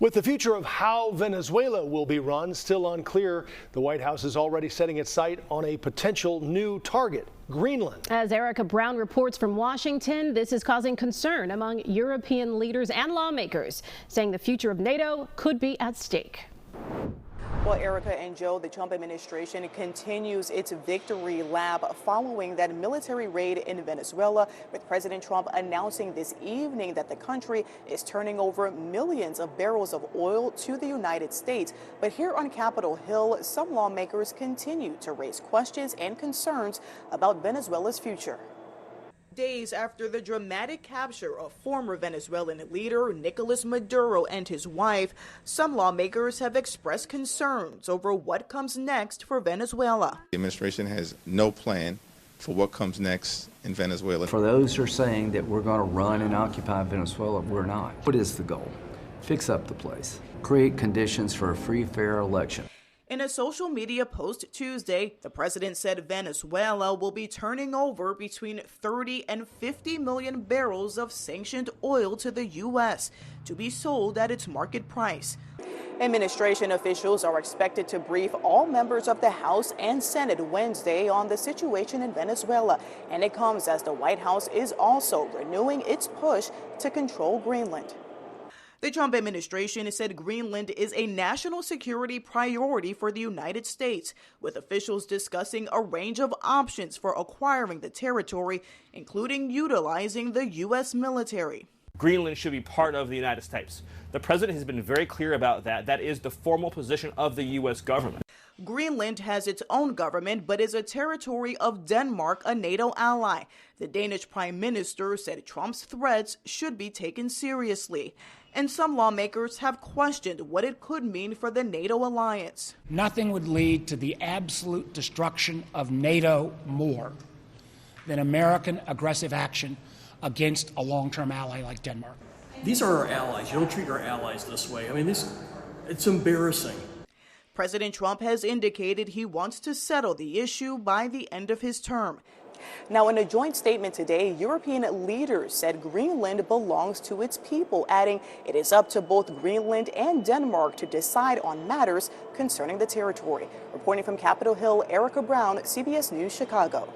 With the future of how Venezuela will be run still unclear, the White House is already setting its sight on a potential new target, Greenland. As Erica Brown reports from Washington, this is causing concern among European leaders and lawmakers, saying the future of NATO could be at stake. Well, Erica and Joe, the Trump administration continues its victory lap following that military raid in Venezuela, with President Trump announcing this evening that the country is turning over millions of barrels of oil to the United States. But here on Capitol Hill, some lawmakers continue to raise questions and concerns about Venezuela's future. Days after the dramatic capture of former Venezuelan leader Nicolas Maduro and his wife, some lawmakers have expressed concerns over what comes next for Venezuela. The administration has no plan for what comes next in Venezuela. For those who are saying that we're going to run and occupy Venezuela, we're not. What is the goal? Fix up the place. Create conditions for a free, fair election. In a social media post Tuesday, the president said Venezuela will be turning over between 30 and 50 million barrels of sanctioned oil to the U.S. to be sold at its market price. Administration officials are expected to brief all members of the House and Senate Wednesday on the situation in Venezuela, and it comes as the White House is also renewing its push to control Greenland. The Trump administration said Greenland is a national security priority for the United States, with officials discussing a range of options for acquiring the territory, including utilizing the U.S. military. Greenland should be part of the United States. The president has been very clear about that. That is the formal position of the U.S. government. Greenland has its own government, but is a territory of Denmark, a NATO ally. The Danish prime minister said Trump's threats should be taken seriously. And some lawmakers have questioned what it could mean for the NATO alliance. Nothing would lead to the absolute destruction of NATO more than American aggressive action against a long-term ally like Denmark. These are our allies. You don't treat our allies this way. I mean, it's embarrassing. President Trump has indicated he wants to settle the issue by the end of his term. Now, in a joint statement today, European leaders said Greenland belongs to its people, adding it is up to both Greenland and Denmark to decide on matters concerning the territory. Reporting from Capitol Hill, Erica Brown, CBS News, Chicago.